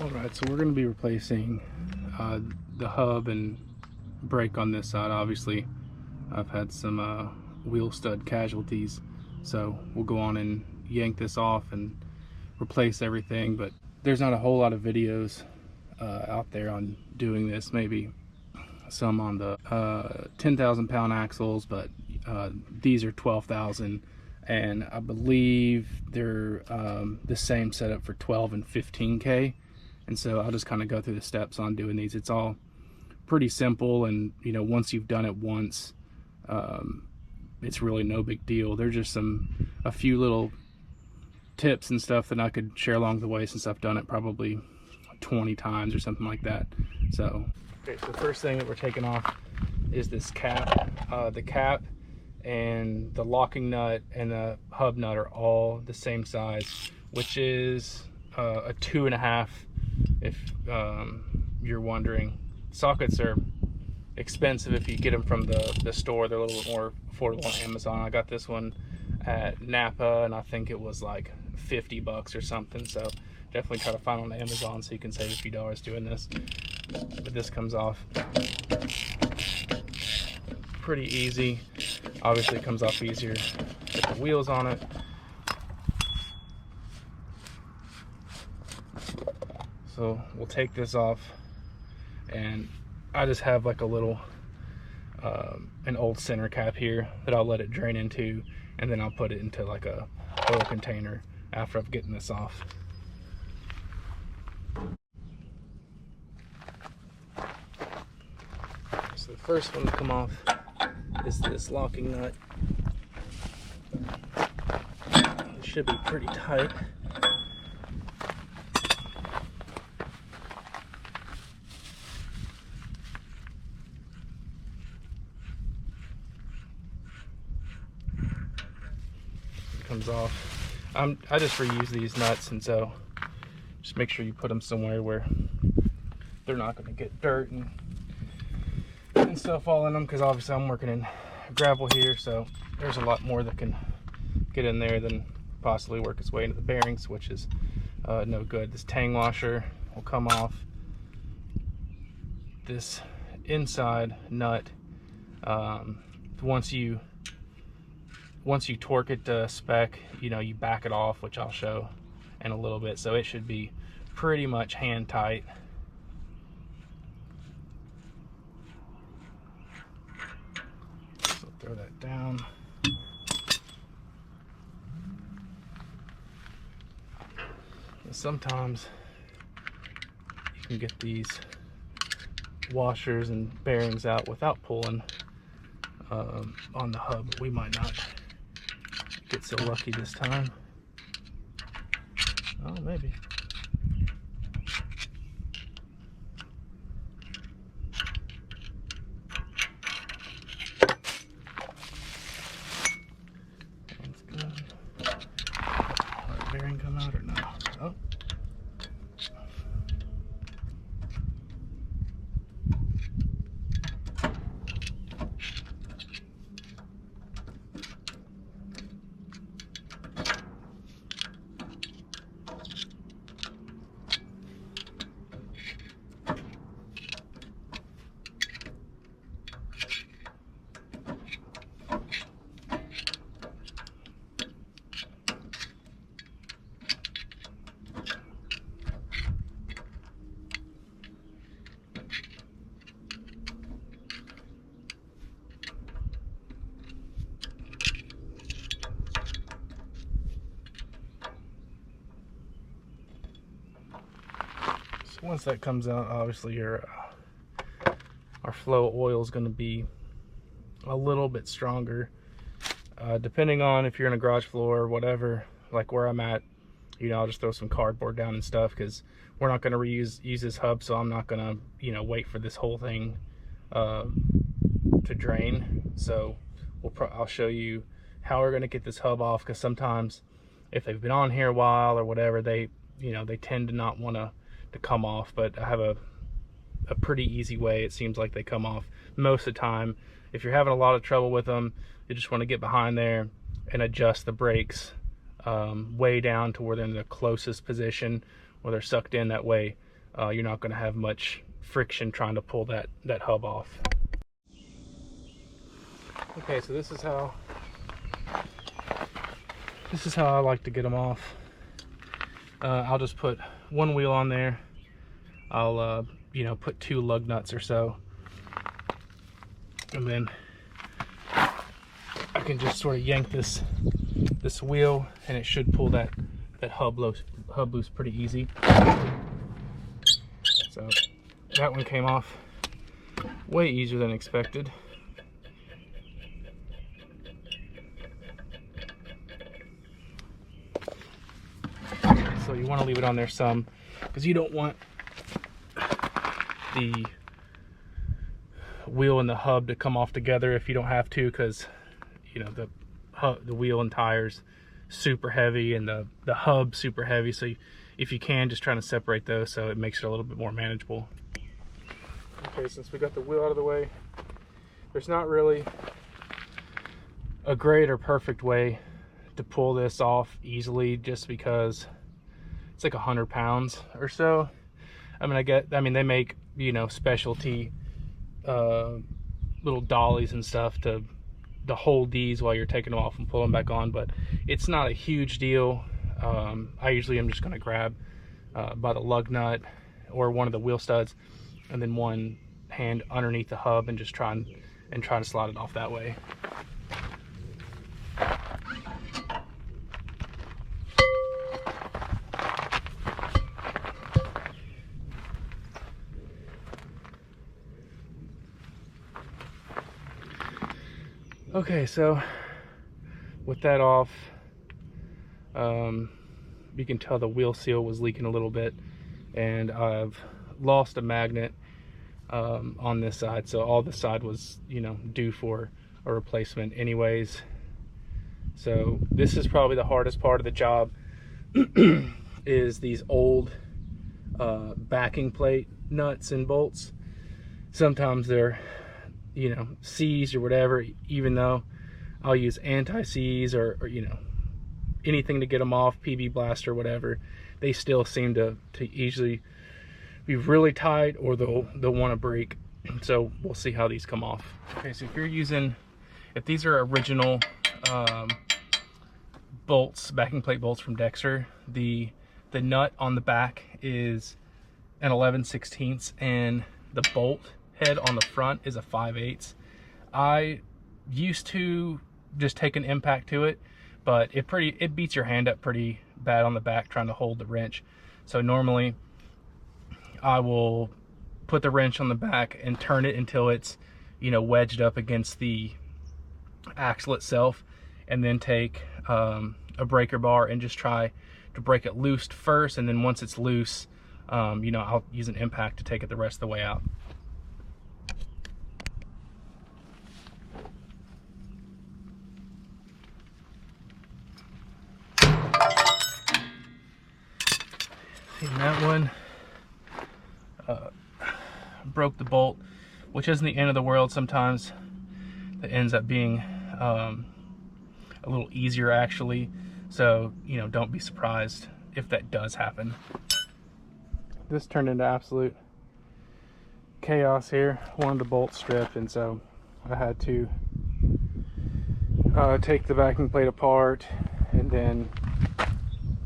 Alright, so we're going to be replacing the hub and brake on this side. Obviously, I've had some wheel stud casualties, so we'll go on and yank this off and replace everything. But there's not a whole lot of videos out there on doing this. Maybe some on the 10,000 pound axles, but these are 12,000, and I believe they're the same setup for 12 and 15K. And so I'll just kind of go through the steps on doing these. It's all pretty simple, and you know, once you've done it once, it's really no big deal. There's just a few little tips and stuff that I could share along the way, since I've done it probably 20 times or something like that. So okay, so the first thing that we're taking off is this cap. The cap and the locking nut and the hub nut are all the same size, which is a 2.5, if you're wondering. Sockets are expensive if you get them from the store. They're a little bit more affordable on Amazon. I got this one at Napa, and I think it was like 50 bucks or something. So definitely try to find on Amazon so you can save a few dollars doing this. But this comes off pretty easy. Obviously it comes off easier with the wheels on it. So we'll take this off, and I just have like a little an old center cap here that I'll let it drain into, and then I'll put it into like a oil container after I've gotten this off. So the first one to come off is this locking nut. It should be pretty tight. Comes off. I just reuse these nuts, and so just make sure you put them somewhere where they're not going to get dirt and stuff all in them, because obviously I'm working in gravel here, so there's a lot more that can get in there than possibly work its way into the bearings, which is no good. This tang washer will come off. This inside nut, once you torque it to spec, you know, you back it off, which I'll show in a little bit. So it should be pretty much hand tight. So throw that down. And sometimes you can get these washers and bearings out without pulling on the hub. We might not get so lucky this time. Oh, maybe. That's good. Will the bearing come out or not? Oh. Once that comes out, obviously our flow of oil is going to be a little bit stronger, depending on if you're in a garage floor or whatever. Like where I'm at, you know, I'll just throw some cardboard down and stuff, because we're not going to use this hub, so I'm not going to, you know, wait for this whole thing to drain. So I'll show you how we're going to get this hub off, because sometimes if they've been on here a while or whatever, they tend to not want to come off. But I have a pretty easy way. It seems like they come off most of the time. If you're having a lot of trouble with them, you just want to get behind there and adjust the brakes way down to where they're in the closest position where they're sucked in. That way you're not going to have much friction trying to pull that hub off. Okay, so this is how I like to get them off. I'll just put one wheel on there. I'll you know, put 2 lug nuts or so, and then I can just sort of yank this wheel, and it should pull that hub loose pretty easy. So that one came off way easier than expected. So you want to leave it on there some, because you don't want the wheel and the hub to come off together if you don't have to, because you know the wheel and tires super heavy and the hub super heavy. So if you can, just trying to separate those so it makes it a little bit more manageable. Okay, since we got the wheel out of the way, there's not really a great or perfect way to pull this off easily, just because it's like 100 pounds or so. I mean, they make, you know, specialty little dollies and stuff to hold these while you're taking them off and pull them back on, but it's not a huge deal. I usually am just going to grab by the lug nut or one of the wheel studs, and then one hand underneath the hub and just try to slide it off that way. Okay, so with that off, you can tell the wheel seal was leaking a little bit, and I've lost a magnet on this side, so all this side was, you know, due for a replacement anyways. So this is probably the hardest part of the job is these old backing plate nuts and bolts. Sometimes they're, you know, seized or whatever, even though I'll use anti-seize or you know, anything to get them off, PB blast or whatever, they still seem to easily be really tight, or they'll want to break. So we'll see how these come off. Okay, so if these are original bolts, backing plate bolts from Dexter, the nut on the back is an 11/16, and the bolt head on the front is a 5/8. I used to just take an impact to it, but it beats your hand up pretty bad on the back trying to hold the wrench. So normally I will put the wrench on the back and turn it until it's, you know, wedged up against the axle itself, and then take a breaker bar and just try to break it loose first, and then once it's loose, you know, I'll use an impact to take it the rest of the way out. And that one broke the bolt, which isn't the end of the world. Sometimes that ends up being a little easier actually, so you know, don't be surprised if that does happen. This turned into absolute chaos here. One of the bolts stripped, and so I had to take the backing plate apart and then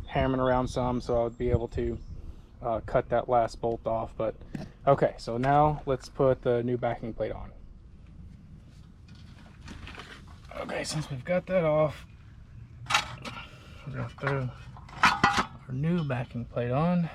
hammering around some so I would be able to cut that last bolt off. But okay, so now let's put the new backing plate on. Okay, since we've got that off, we're gonna throw our new backing plate on.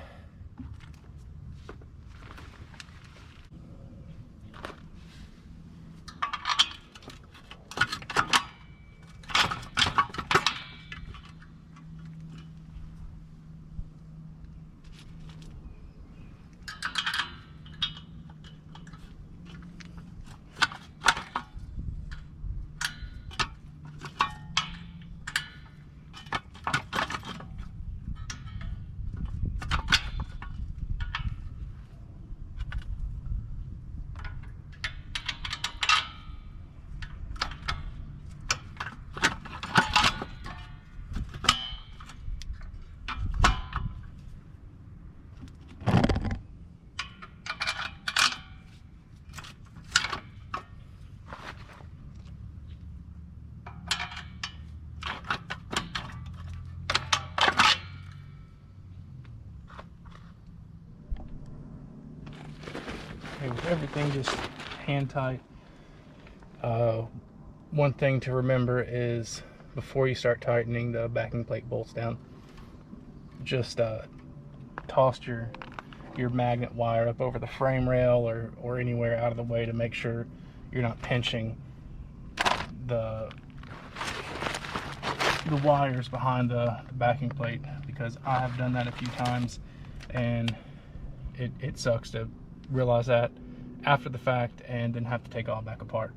Okay, with everything just hand tight, one thing to remember is before you start tightening the backing plate bolts down, just toss your magnet wire up over the frame rail or anywhere out of the way to make sure you're not pinching the wires behind the backing plate, because I have done that a few times and it sucks to realize that after the fact and then have to take it all back apart.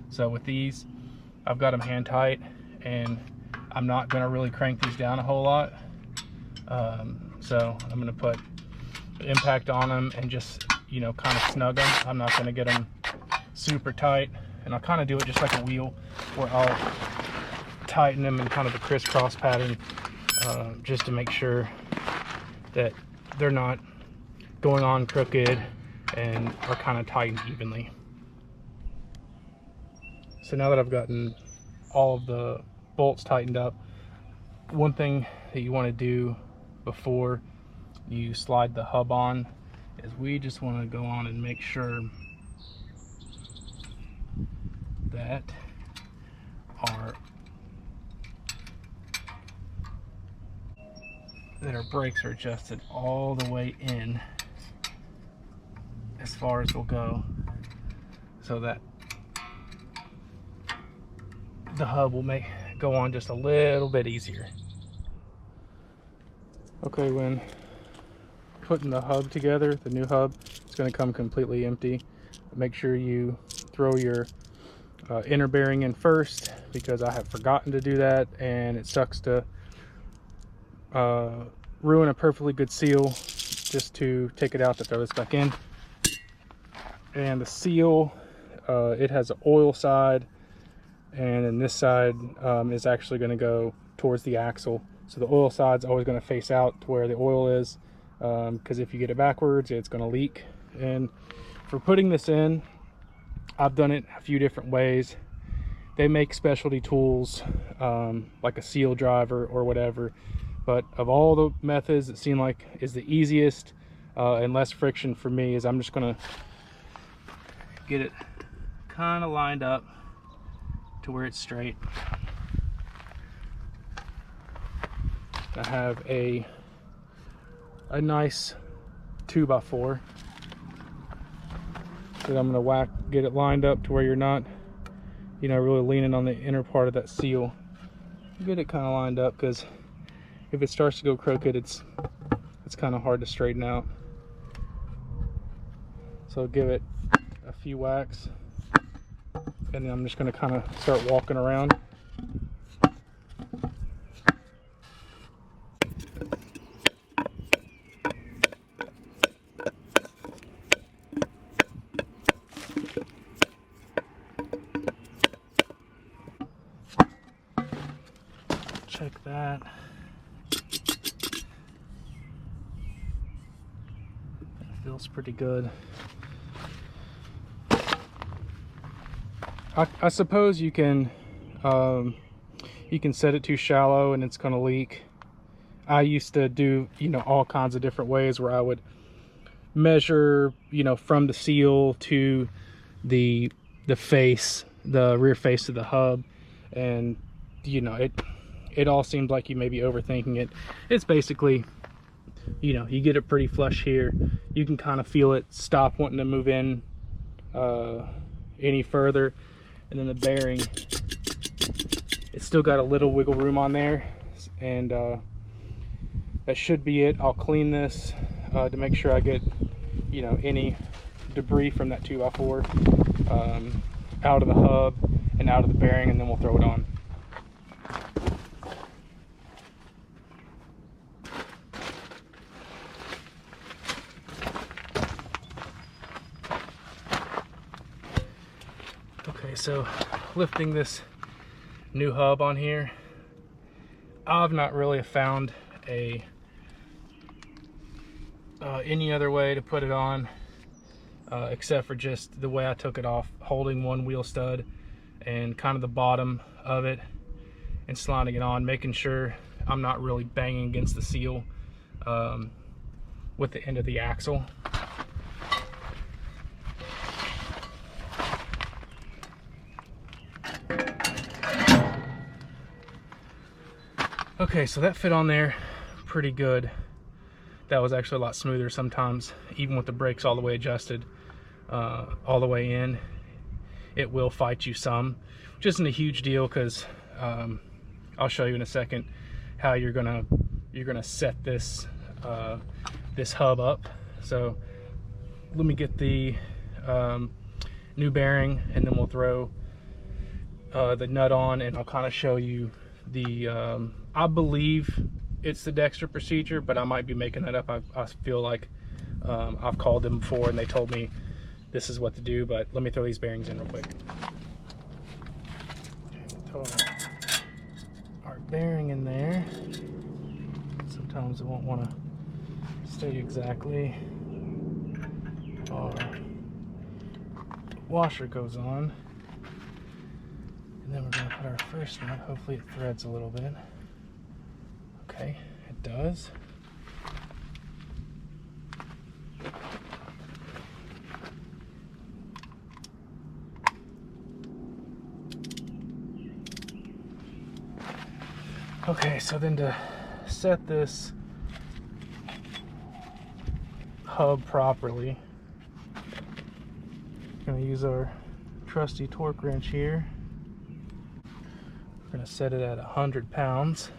So with these, I've got them hand tight, and I'm not going to really crank these down a whole lot. So I'm going to put impact on them and just, you know, kind of snug them. I'm not going to get them super tight, and I'll kind of do it just like a wheel, where I'll tighten them in kind of a crisscross pattern, just to make sure that they're not going on crooked and are kind of tightened evenly. So now that I've gotten all of the bolts tightened up, one thing that you want to do before you slide the hub on is we just want to go on and make sure that our brakes are adjusted all the way in as far as they'll go, so that the hub will go on just a little bit easier. Okay, when putting the hub together, the new hub, it's going to come completely empty. Make sure you throw your inner bearing in first, because I have forgotten to do that, and it sucks to ruin a perfectly good seal just to take it out to throw this back in. And the seal, it has an oil side, and then this side is actually going to go towards the axle. So the oil side's always going to face out to where the oil is, because if you get it backwards, it's going to leak. And for putting this in, I've done it a few different ways. They make specialty tools, like a seal driver or whatever, but of all the methods, it seemed like is the easiest and less friction for me, is I'm just going to get it kind of lined up to where it's straight. I have a nice 2x4 that I'm going to get it lined up to where you're not, you know, really leaning on the inner part of that seal. Get it kind of lined up, because if it starts to go crooked, it's kind of hard to straighten out. So give it a few whacks, and then I'm just going to kind of start walking around. Check that. That feels pretty good. I suppose you can set it too shallow and it's going to leak. I used to do, you know, all kinds of different ways where I would measure, you know, from the seal to the face, the rear face of the hub, and you know, it all seems like you may be overthinking it. It's basically, you know, you get it pretty flush here, you can kind of feel it stop wanting to move in any further, and then the bearing, it's still got a little wiggle room on there, and that should be it. I'll clean this to make sure I get, you know, any debris from that 2x4 out of the hub and out of the bearing, and then we'll throw it on. Okay, so lifting this new hub on here, I've not really found any other way to put it on, except for just the way I took it off, holding one wheel stud and kind of the bottom of it and sliding it on, making sure I'm not really banging against the seal with the end of the axle. Okay, so that fit on there pretty good. That was actually a lot smoother sometimes, even with the brakes all the way adjusted, all the way in. It will fight you some, which isn't a huge deal, because I'll show you in a second how you're gonna set this this hub up. So let me get the new bearing, and then we'll throw the nut on, and I'll kind of show you the I believe it's the Dexter procedure, but I might be making that up. I feel like I've called them before and they told me this is what to do, but let me throw these bearings in real quick. Throw our bearing in there. Sometimes it won't want to stay exactly. Our washer goes on, and then we're going to put our first nut. Hopefully it threads a little bit. Okay, it does. Okay, so then to set this hub properly, we're going to use our trusty torque wrench here. We're going to set it at 100 pounds,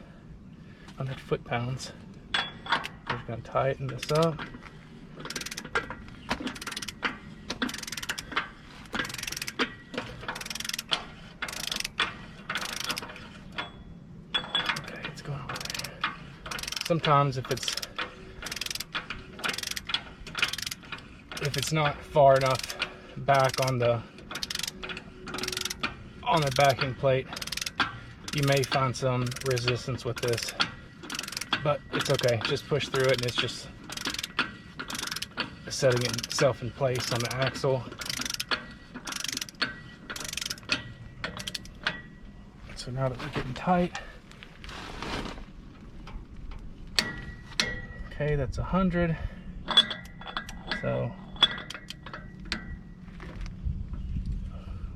100 foot-pounds. We're going to tighten this up. Okay, it's going over there. Sometimes if it's not far enough back on the backing plate, you may find some resistance with this, but it's okay. Just push through it, and it's just setting itself in place on the axle. So now that we're getting tight, okay, that's 100. So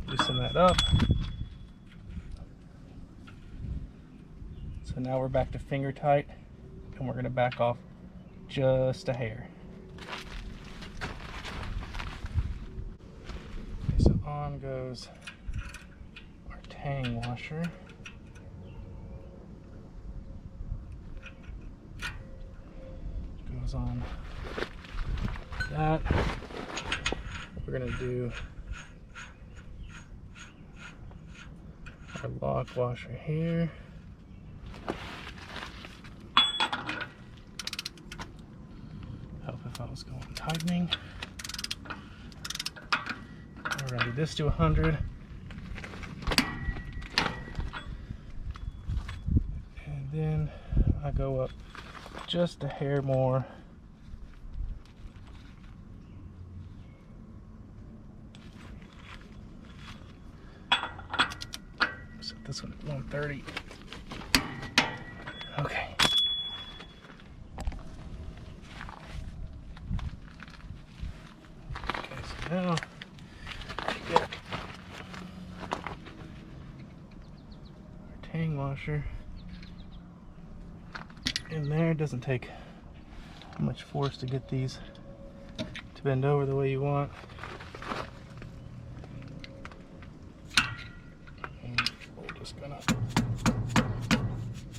loosen that up. So now we're back to finger tight, and we're going to back off just a hair. Okay, so on goes our tang washer. Goes on that. We're going to do our lock washer here. Help if I was going tightening. We're going to do this to 100. And then I go up just a hair more. Set this one at 130. Okay. Okay, so now get our tang washer in there. It doesn't take much force to get these to bend over the way you want. And we're just gonna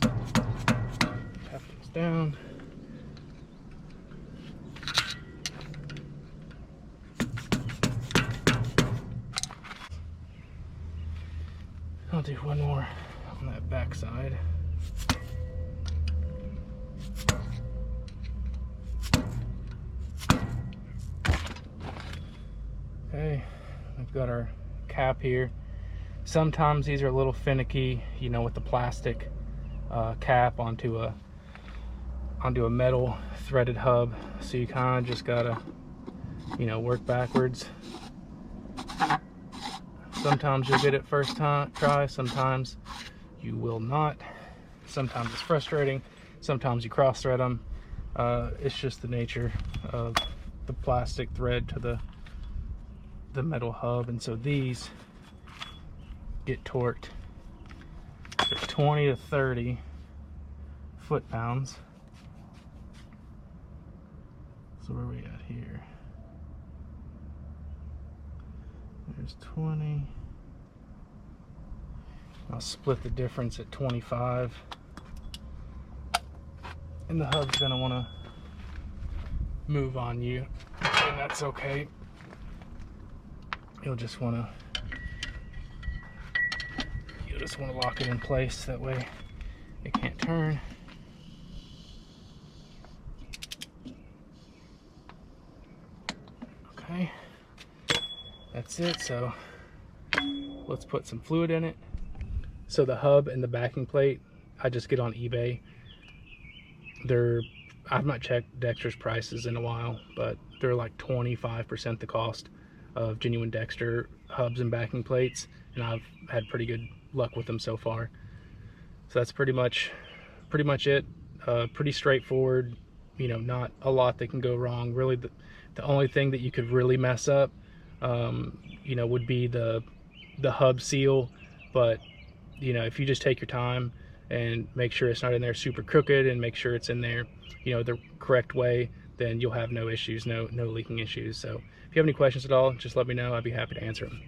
tap these down. I'll do one more on that back side. Okay, we've got our cap here. Sometimes these are a little finicky, you know, with the plastic cap onto a metal threaded hub. So you kind of just gotta, you know, work backwards. Sometimes you'll get it first try, sometimes you will not. Sometimes it's frustrating, sometimes you cross thread them. It's just the nature of the plastic thread to the metal hub, and so these get torqued at 20 to 30 foot-pounds. So where are we at here? There's 20. I'll split the difference at 25. And the hub's gonna wanna move on you, and that's okay. You'll just wanna lock it in place, that way it can't turn. Okay, that's it. So let's put some fluid in it. So the hub and the backing plate, I just get on eBay. I've not checked Dexter's prices in a while, but they're like 25% the cost of genuine Dexter hubs and backing plates, and I've had pretty good luck with them so far. So that's pretty much it. Pretty straightforward, you know, not a lot that can go wrong. Really, the only thing that you could really mess up, you know, would be the hub seal. But you know, if you just take your time and make sure it's not in there super crooked, and make sure it's in there, you know, the correct way, then you'll have no issues, no leaking issues. So if you have any questions at all, just let me know. I'd be happy to answer them.